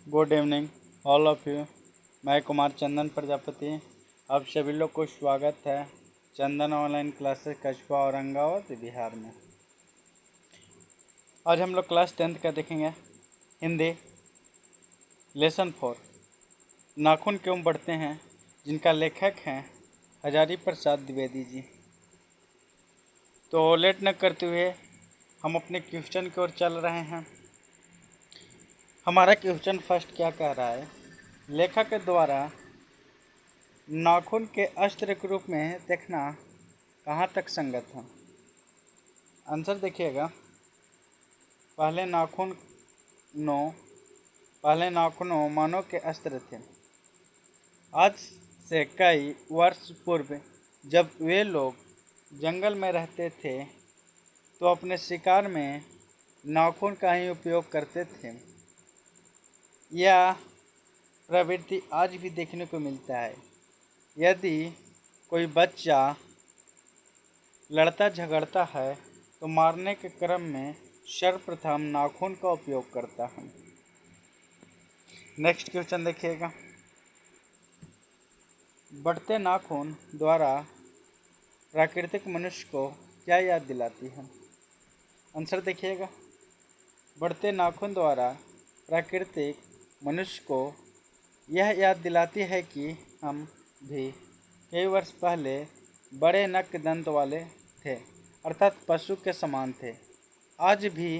Good evening all of you. मैं कुमार चंदन प्रजापति, आप सभी लोग को स्वागत है चंदन ऑनलाइन क्लासेस कस्बा औरंगाबाद बिहार में। आज हम लोग क्लास 10th का देखेंगे हिंदी लेसन 4 नाखून क्यों बढ़ते हैं, जिनका लेखक हैं हजारी प्रसाद द्विवेदी जी। तो लेट न करते हुए हम अपने क्वेश्चन की ओर चल रहे हैं। हमारा क्वेश्चन फर्स्ट क्या कह रहा है, लेखक के द्वारा नाखून के अस्त्र के रूप में देखना कहाँ तक संगत है। आंसर देखिएगा, पहले नाखूनों मानव के अस्त्र थे। आज से कई वर्ष पूर्व जब वे लोग जंगल में रहते थे तो अपने शिकार में नाखून का ही उपयोग करते थे। यह प्रवृत्ति आज भी देखने को मिलता है। यदि कोई बच्चा लड़ता झगड़ता है तो मारने के क्रम में सर्वप्रथम नाखून का उपयोग करता है। नेक्स्ट क्वेश्चन देखिएगा, बढ़ते नाखून द्वारा प्राकृतिक मनुष्य को क्या याद दिलाती है। आंसर देखिएगा, बढ़ते नाखून द्वारा प्राकृतिक मनुष्य को यह याद दिलाती है कि हम भी कई वर्ष पहले बड़े नक दंत वाले थे, अर्थात पशु के समान थे। आज भी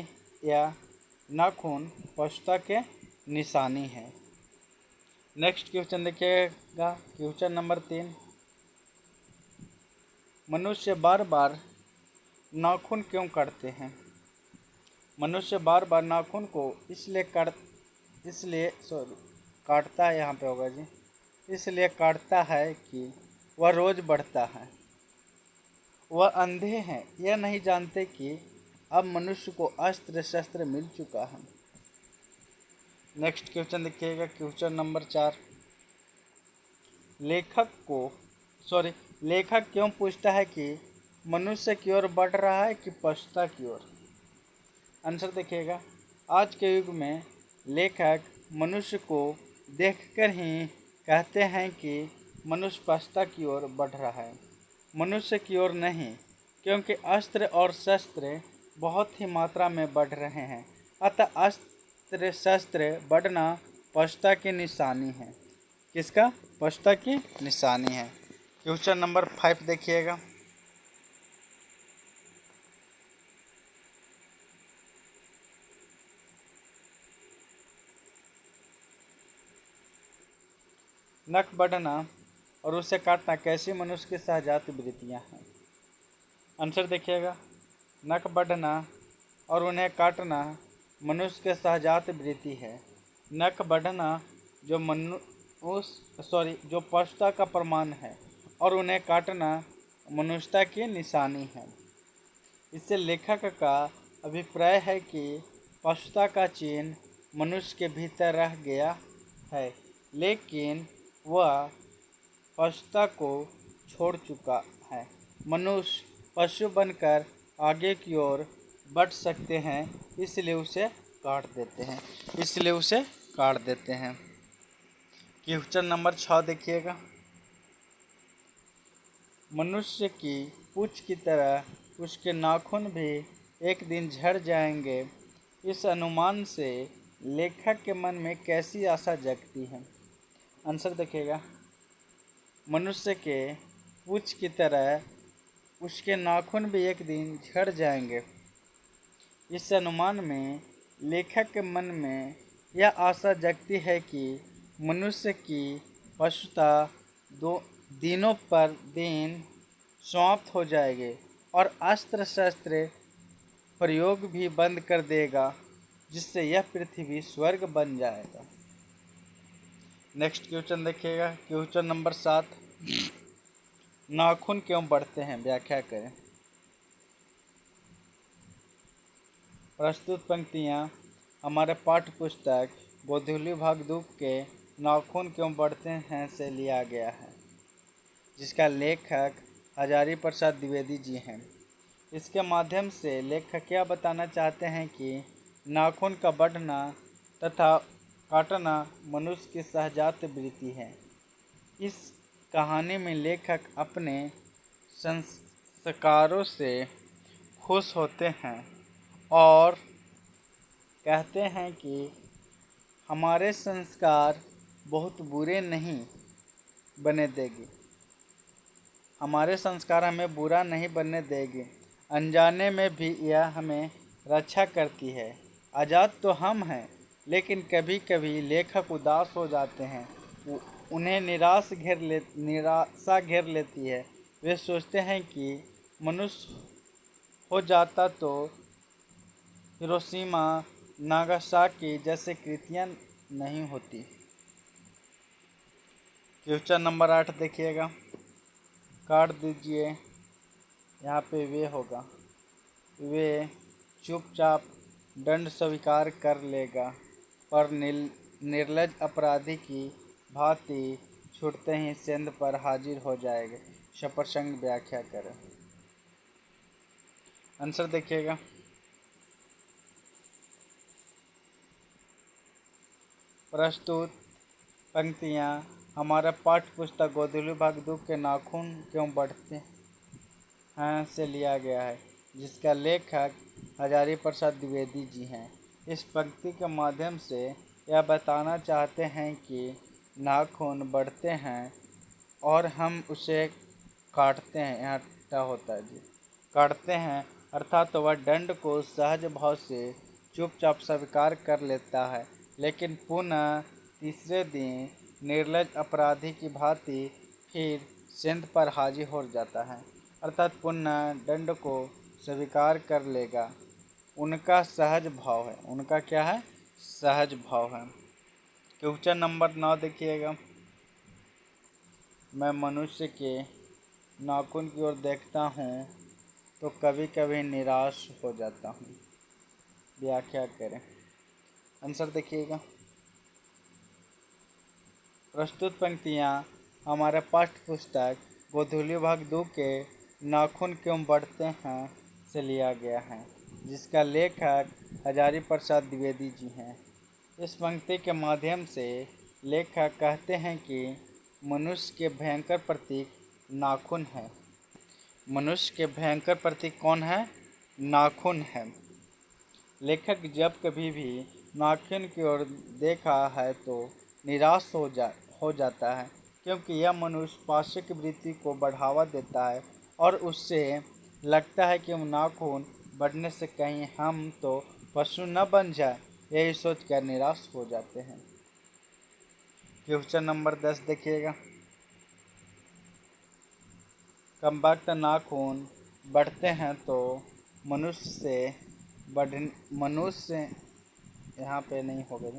यह नाखून पशुता के निशानी है। नेक्स्ट क्वेश्चन देखिएगा, क्वेश्चन नंबर 3, मनुष्य बार बार नाखून क्यों काटते हैं। मनुष्य बार बार नाखून को इसलिए काटता है, यहाँ पे होगा जी, इसलिए काटता है कि वह रोज बढ़ता है। वह अंधे हैं, यह नहीं जानते कि अब मनुष्य को अस्त्र शस्त्र मिल चुका है। नेक्स्ट क्वेश्चन देखिएगा, क्वेश्चन नंबर 4, लेखक क्यों पूछता है कि मनुष्य की ओर बढ़ रहा है कि पशुता की ओर। आंसर देखिएगा, आज के युग में लेखक मनुष्य को देखकर ही कहते हैं कि मनुष्य पशुता की ओर बढ़ रहा है, मनुष्य की ओर नहीं, क्योंकि अस्त्र और शस्त्र बहुत ही मात्रा में बढ़ रहे हैं। अतः अस्त्र शस्त्र बढ़ना पशुता की निशानी है। किसका? पशुता की निशानी है। क्वेश्चन नंबर 5 देखिएगा, नख बढ़ना और उसे काटना कैसी मनुष्य की सहजात वृत्तियाँ हैं। आंसर देखिएगा, नख बढ़ना और उन्हें काटना मनुष्य के सहजात वृत्ति है। नख बढ़ना जो पशुता का प्रमाण है और उन्हें काटना मनुष्यता की निशानी है। इससे लेखक का अभिप्राय है कि पशुता का चिन्ह मनुष्य के भीतर रह गया है, लेकिन वह पशुता को छोड़ चुका है। मनुष्य पशु बनकर आगे की ओर बढ़ सकते हैं, इसलिए उसे काट देते हैं। क्वेश्चन नंबर 6 देखिएगा, मनुष्य की पूंछ की तरह उसके नाखून भी एक दिन झड़ जाएंगे। इस अनुमान से लेखक के मन में कैसी आशा जगती है। आंसर देखिएगा, मनुष्य के पूंछ की तरह उसके नाखून भी एक दिन झड़ जाएंगे। इस अनुमान में लेखक के मन में यह आशा जगती है कि मनुष्य की पशुता दिनों पर दिन समाप्त हो जाएगी और अस्त्र शस्त्र प्रयोग भी बंद कर देगा, जिससे यह पृथ्वी स्वर्ग बन जाएगा। नेक्स्ट क्वेश्चन देखिएगा, क्वेश्चन नंबर 7, नाखून क्यों बढ़ते हैं, व्याख्या करें। प्रस्तुत पंक्तियाँ हमारे पाठ्य पुस्तक गोधूली भाग 2 के नाखून क्यों बढ़ते हैं से लिया गया है, जिसका लेखक हजारी प्रसाद द्विवेदी जी हैं। इसके माध्यम से लेखक क्या बताना चाहते हैं कि नाखून का बढ़ना तथा काटना मनुष्य की सहजात वृत्ति है। इस कहानी में लेखक अपने संस्कारों से खुश होते हैं और कहते हैं कि हमारे संस्कार बहुत बुरे नहीं बने देंगे, हमारे संस्कार हमें बुरा नहीं बनने देंगे, अनजाने में भी यह हमें रक्षा करती है। आज़ाद तो हम हैं, लेकिन कभी कभी लेखक उदास हो जाते हैं, उन्हें निराशा घेर लेती है। वे सोचते हैं कि मनुष्य हो जाता तो हिरोशिमा नागासाकी जैसे कृतियाँ नहीं होती। क्वेश्चन नंबर 8 देखिएगा, काट दीजिए, यहाँ पे वे होगा, वे चुपचाप दंड स्वीकार कर लेगा पर निर्लज अपराधी की भांति छूटते ही सेंध पर हाजिर हो जाएगा। सप्रसंग व्याख्या करें। आंसर देखिएगा, प्रस्तुत पंक्तियाँ हमारा पाठ्य पुस्तक गोधूली भाग 2 के नाखून क्यों बढ़ते हैं से लिया गया है, जिसका लेखक हजारी प्रसाद द्विवेदी जी हैं। इस पंक्ति के माध्यम से यह बताना चाहते हैं कि नाखून बढ़ते हैं और हम उसे काटते हैं, यहाँ टा होता है जी, काटते हैं, अर्थात वह दंड को सहज भाव से चुपचाप स्वीकार कर लेता है, लेकिन पुनः तीसरे दिन निर्लज अपराधी की भांति फिर सेंध पर हाजिर हो जाता है, अर्थात पुनः दंड को स्वीकार कर लेगा। उनका सहज भाव है, उनका क्या है, सहज भाव है। क्वेश्चन नंबर 9 देखिएगा, मैं मनुष्य के नाखून की ओर देखता हूँ तो कभी कभी निराश हो जाता हूँ। व्याख्या करें। आंसर देखिएगा, प्रस्तुत पंक्तियाँ हमारे पाठ्य पुस्तक गोधूली भाग 2 के नाखून क्यों बढ़ते हैं से लिया गया है, जिसका लेखक हजारी प्रसाद द्विवेदी जी हैं। इस पंक्ति के माध्यम से लेखक कहते हैं कि मनुष्य के भयंकर प्रतीक नाखून है। मनुष्य के भयंकर प्रतीक कौन है, नाखून है। लेखक जब कभी भी नाखून की ओर देखा है तो निराश हो जाता है, क्योंकि यह मनुष्य पाशविक वृत्ति को बढ़ावा देता है और उससे लगता है कि नाखून बढ़ने से कहीं हम तो पशु न बन जाए, यही सोचकर निराश हो जाते हैं। क्वेश्चन नंबर 10 देखिएगा, कम वक्त नाखून बढ़ते हैं तो मनुष्य यहाँ पे नहीं होगा,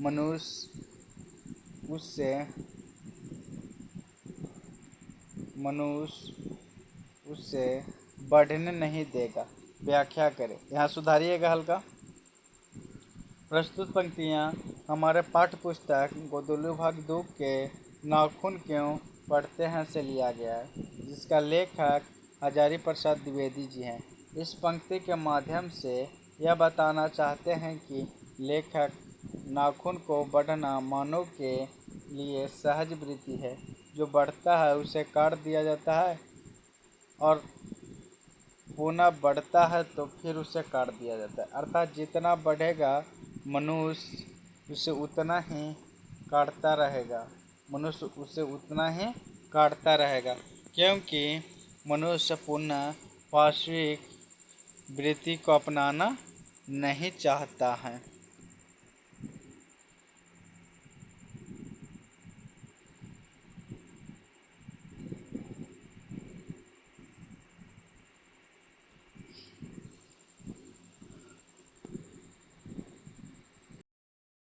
मनुष्य उससे बढ़ने नहीं देगा। व्याख्या करें। यहाँ सुधारिएगा हल्का। प्रस्तुत पंक्तियाँ हमारे पाठ्य पुस्तक गोधूली भाग 2 के नाखून क्यों बढ़ते हैं से लिया गया है, जिसका लेखक हजारी प्रसाद द्विवेदी जी हैं। इस पंक्ति के माध्यम से यह बताना चाहते हैं कि लेखक नाखून को बढ़ना मानव के लिए सहज वृत्ति है, जो बढ़ता है उसे काट दिया जाता है और पुनः बढ़ता है तो फिर उसे काट दिया जाता है, अर्थात जितना बढ़ेगा मनुष्य उसे उतना ही काटता रहेगा, मनुष्य उसे उतना ही काटता रहेगा, क्योंकि मनुष्य पुनः पाशविक वृत्ति को अपनाना नहीं चाहता है।